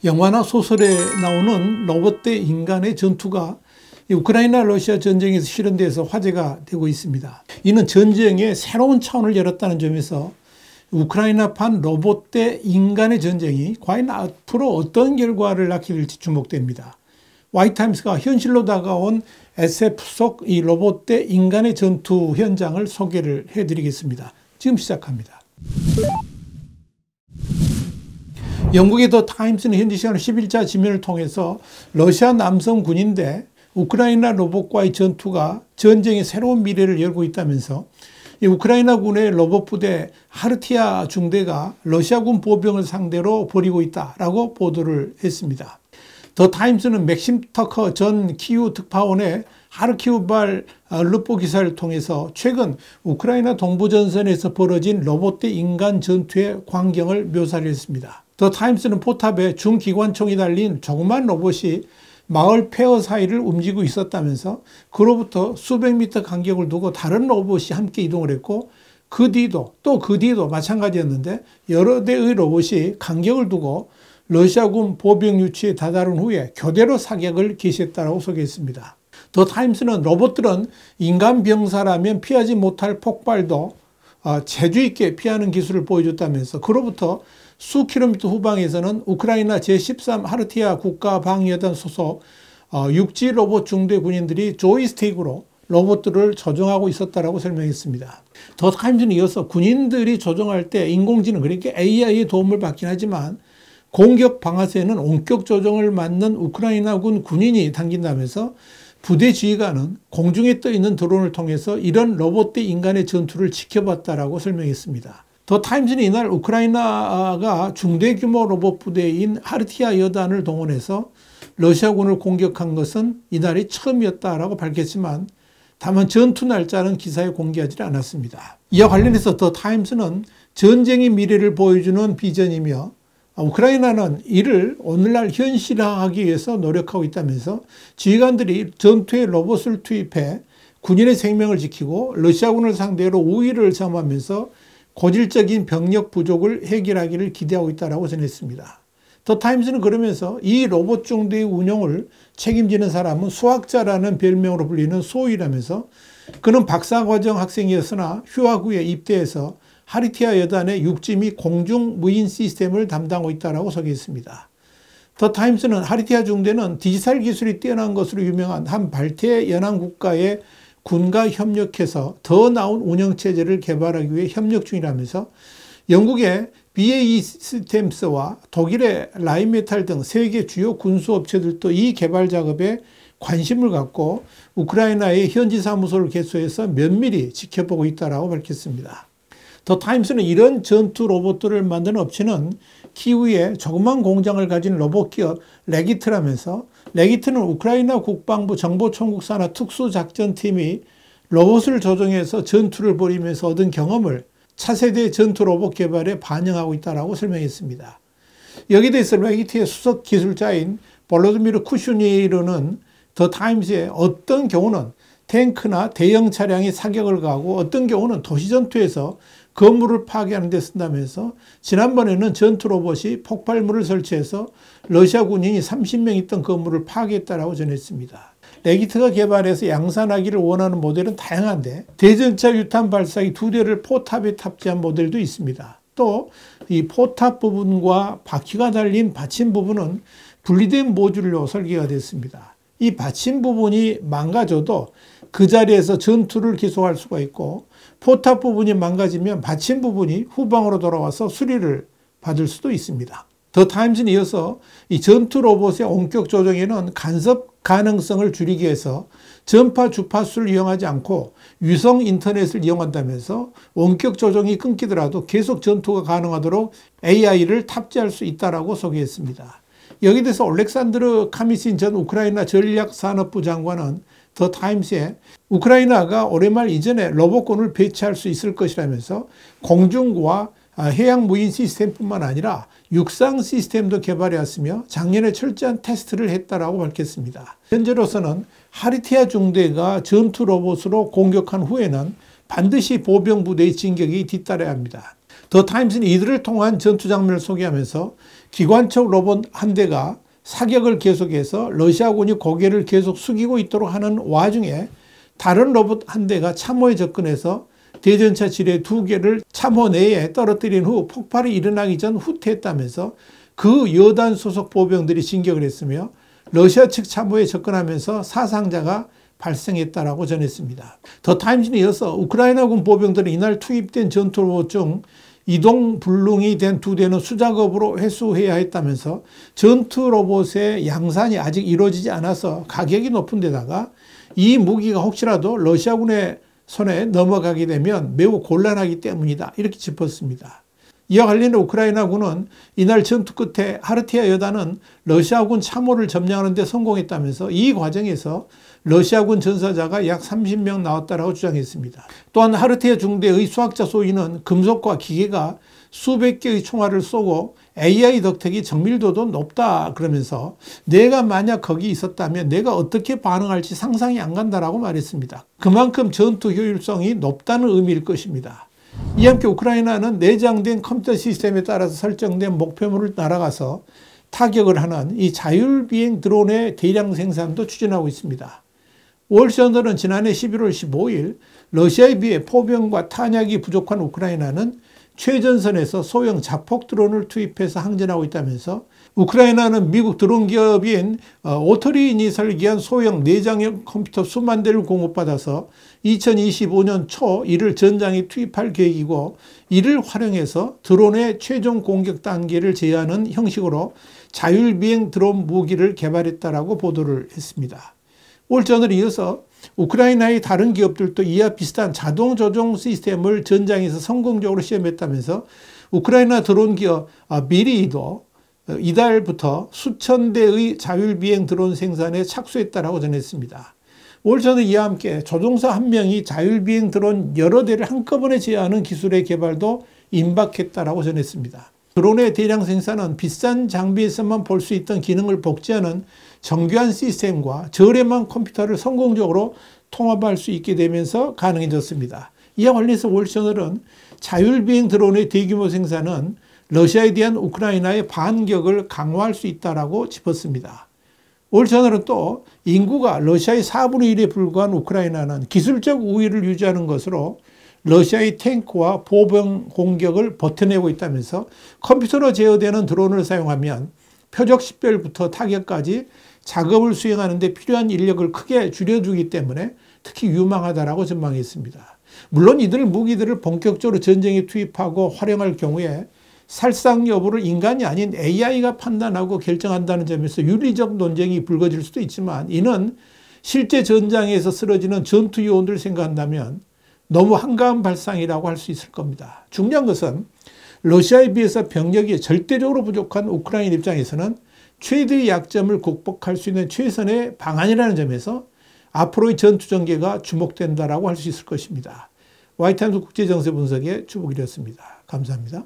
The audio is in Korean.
영화나 소설에 나오는 로봇 대 인간의 전투가 우크라이나 러시아 전쟁에서 실현돼서 화제가 되고 있습니다. 이는 전쟁의 새로운 차원을 열었다는 점에서 우크라이나판 로봇 대 인간의 전쟁이 과연 앞으로 어떤 결과를 낳게 될지 주목됩니다. 와이타임스가 현실로 다가온 SF 속 이 로봇 대 인간의 전투 현장을 소개를 해드리겠습니다. 지금 시작합니다. 영국의 더 타임스는 현지 시간 10일자 지면을 통해서 러시아 남성 군인 대 우크라이나 로봇과의 전투가 전쟁의 새로운 미래를 열고 있다면서 이 우크라이나군의 로봇 부대 하르티아 중대가 러시아군 보병을 상대로 벌이고 있다라고 보도를 했습니다. 더 타임스는 맥심 터커 전 키우 특파원의 하르키우발 루포 기사를 통해서 최근 우크라이나 동부전선에서 벌어진 로봇 대 인간 전투의 광경을 묘사를 했습니다. 더 타임스는 포탑에 중기관총이 달린 조그만 로봇이 마을 폐허 사이를 움직이고 있었다면서 그로부터 수백 미터 간격을 두고 다른 로봇이 함께 이동을 했고 그 뒤도 마찬가지였는데 여러 대의 로봇이 간격을 두고 러시아군 보병 유치에 다다른 후에 교대로 사격을 개시했다고 소개했습니다. 더 타임스는 로봇들은 인간 병사라면 피하지 못할 폭발도 재주 있게 피하는 기술을 보여줬다면서 그로부터 수 킬로미터 후방에서는 우크라이나 제13 하르티아 국가방위여단 소속 육지 로봇 중대 군인들이 조이스틱으로 로봇들을 조종하고 있었다고 설명했습니다. 더 타임즈는 이어서 군인들이 조종할 때 인공지능 그러니까 AI의 도움을 받긴 하지만 공격 방아쇠는 원격 조종을 맡는 우크라이나군 군인이 당긴다면서 부대 지휘관은 공중에 떠 있는 드론을 통해서 이런 로봇 대 인간의 전투를 지켜봤다라고 설명했습니다. 더 타임즈는 이날 우크라이나가 중대 규모 로봇 부대인 하르티아 여단을 동원해서 러시아군을 공격한 것은 이날이 처음이었다라고 밝혔지만 다만 전투 날짜는 기사에 공개하지 않았습니다. 이와 관련해서 더 타임즈는 전쟁의 미래를 보여주는 비전이며 우크라이나는 이를 오늘날 현실화하기 위해서 노력하고 있다면서 지휘관들이 전투에 로봇을 투입해 군인의 생명을 지키고 러시아군을 상대로 우위를 점하면서 고질적인 병력 부족을 해결하기를 기대하고 있다고 전했습니다. 더 타임스는 그러면서 이 로봇 중대의 운영을 책임지는 사람은 수학자라는 별명으로 불리는 소위라면서 그는 박사과정 학생이었으나 휴학 후에 입대해서 하르티아 여단의 육지 및 공중 무인 시스템을 담당하고 있다고 소개했습니다. 더 타임스는 하르티아 중대는 디지털 기술이 뛰어난 것으로 유명한 한 발트 연안 국가의 군과 협력해서 더 나은 운영체제를 개발하기 위해 협력 중이라면서 영국의 BAE 시스템스와 독일의 라인메탈 등 세계 주요 군수업체들도 이 개발 작업에 관심을 갖고 우크라이나의 현지 사무소를 개소해서 면밀히 지켜보고 있다고 밝혔습니다. 더 타임스는 이런 전투 로봇들을 만드는 업체는 키우에 조그만 공장을 가진 로봇 기업 레기트라면서 레기트는 우크라이나 국방부 정보총국 산하 특수작전팀이 로봇을 조종해서 전투를 벌이면서 얻은 경험을 차세대 전투 로봇 개발에 반영하고 있다고 설명했습니다. 여기에 대해서 레기트의 수석 기술자인 볼로드미르 쿠슈니르는 더 타임스에 어떤 경우는 탱크나 대형 차량이 사격을 가하고 어떤 경우는 도시 전투에서 건물을 파괴하는 데 쓴다면서 지난번에는 전투 로봇이 폭발물을 설치해서 러시아 군인이 30명 있던 건물을 파괴했다고 전했습니다. 레기트가 개발해서 양산하기를 원하는 모델은 다양한데 대전차 유탄 발사기 2대를 포탑에 탑재한 모델도 있습니다. 또 이 포탑 부분과 바퀴가 달린 받침 부분은 분리된 모듈로 설계가 됐습니다. 이 받침 부분이 망가져도 그 자리에서 전투를 계속할 수가 있고 포탑 부분이 망가지면 받침 부분이 후방으로 돌아와서 수리를 받을 수도 있습니다. 더 타임즈는 이어서 이 전투 로봇의 원격 조종에는 간섭 가능성을 줄이기 위해서 전파 주파수를 이용하지 않고 위성 인터넷을 이용한다면서 원격 조종이 끊기더라도 계속 전투가 가능하도록 AI를 탑재할 수 있다고 소개했습니다. 여기에 대해서 올렉산드르 카미신 전 우크라이나 전략산업부 장관은 더 타임스에 우크라이나가 올해 말 이전에 로봇군을 배치할 수 있을 것이라면서 공중과 해양 무인 시스템뿐만 아니라 육상 시스템도 개발해왔으며 작년에 철저한 테스트를 했다고 밝혔습니다. 현재로서는 하르티아 중대가 전투 로봇으로 공격한 후에는 반드시 보병 부대의 진격이 뒤따라야 합니다. 더 타임스는 이들을 통한 전투 장면을 소개하면서 기관총 로봇 한 대가 사격을 계속해서 러시아군이 고개를 계속 숙이고 있도록 하는 와중에 다른 로봇 한 대가 참호에 접근해서 대전차 지뢰 2개를 참호 내에 떨어뜨린 후 폭발이 일어나기 전 후퇴했다면서 그 여단 소속 보병들이 진격을 했으며 러시아 측 참호에 접근하면서 사상자가 발생했다라고 전했습니다. 더 타임즈는 이어서 우크라이나군 보병들이 이날 투입된 전투 로봇 중 이동 불능이 된 2대는 수작업으로 회수해야 했다면서 전투 로봇의 양산이 아직 이루어지지 않아서 가격이 높은 데다가 이 무기가 혹시라도 러시아군의 손에 넘어가게 되면 매우 곤란하기 때문이다. 이렇게 짚었습니다. 이와 관련해 우크라이나군은 이날 전투 끝에 하르티아 여단은 러시아군 참호를 점령하는 데 성공했다면서 이 과정에서 러시아군 전사자가 약 30명 나왔다고 주장했습니다. 또한 하르티아 중대의 수학자 소위는 금속과 기계가 수백 개의 총알을 쏘고 AI 덕택이 정밀도도 높다 그러면서 내가 만약 거기 있었다면 내가 어떻게 반응할지 상상이 안 간다라고 말했습니다. 그만큼 전투 효율성이 높다는 의미일 것입니다. 이와 함께 우크라이나는 내장된 컴퓨터 시스템에 따라서 설정된 목표물을 날아가서 타격을 하는 이 자율비행 드론의 대량 생산도 추진하고 있습니다. 월저널은 지난해 11월 15일 러시아에 비해 포병과 탄약이 부족한 우크라이나는 최전선에서 소형 자폭 드론을 투입해서 항전하고 있다면서 우크라이나는 미국 드론 기업인 오토리인이 설계한 소형 내장형 컴퓨터 수만 대를 공급받아서 2025년 초 이를 전장에 투입할 계획이고 이를 활용해서 드론의 최종 공격 단계를 제어하는 형식으로 자율비행 드론 무기를 개발했다라고 보도를 했습니다. 월저널에 이어서 우크라이나의 다른 기업들도 이와 비슷한 자동 조종 시스템을 전장에서 성공적으로 시험했다면서 우크라이나 드론 기업 미리도 이달부터 수천 대의 자율비행 드론 생산에 착수했다라고 전했습니다. 월저널 이와 함께 조종사 한 명이 자율비행 드론 여러 대를 한꺼번에 제어하는 기술의 개발도 임박했다라고 전했습니다. 드론의 대량 생산은 비싼 장비에서만 볼 수 있던 기능을 복제하는 정교한 시스템과 저렴한 컴퓨터를 성공적으로 통합할 수 있게 되면서 가능해졌습니다. 이와 관련해서 월저널은 자율비행 드론의 대규모 생산은 러시아에 대한 우크라이나의 반격을 강화할 수 있다고 짚었습니다. 월저널은 또 인구가 러시아의 4분의 1에 불과한 우크라이나는 기술적 우위를 유지하는 것으로 러시아의 탱크와 보병 공격을 버텨내고 있다면서 컴퓨터로 제어되는 드론을 사용하면 표적 식별부터 타격까지 작업을 수행하는 데 필요한 인력을 크게 줄여주기 때문에 특히 유망하다라고 전망했습니다. 물론 이들 무기들을 본격적으로 전쟁에 투입하고 활용할 경우에 살상 여부를 인간이 아닌 AI가 판단하고 결정한다는 점에서 윤리적 논쟁이 불거질 수도 있지만 이는 실제 전장에서 쓰러지는 전투 요원들을 생각한다면 너무 한가한 발상이라고 할 수 있을 겁니다. 중요한 것은 러시아에 비해서 병력이 절대적으로 부족한 우크라이나 입장에서는 최대의 약점을 극복할 수 있는 최선의 방안이라는 점에서 앞으로의 전투 전개가 주목된다라고 할 수 있을 것입니다. 와이타임스 국제정세 분석의 주복이었습니다. 감사합니다.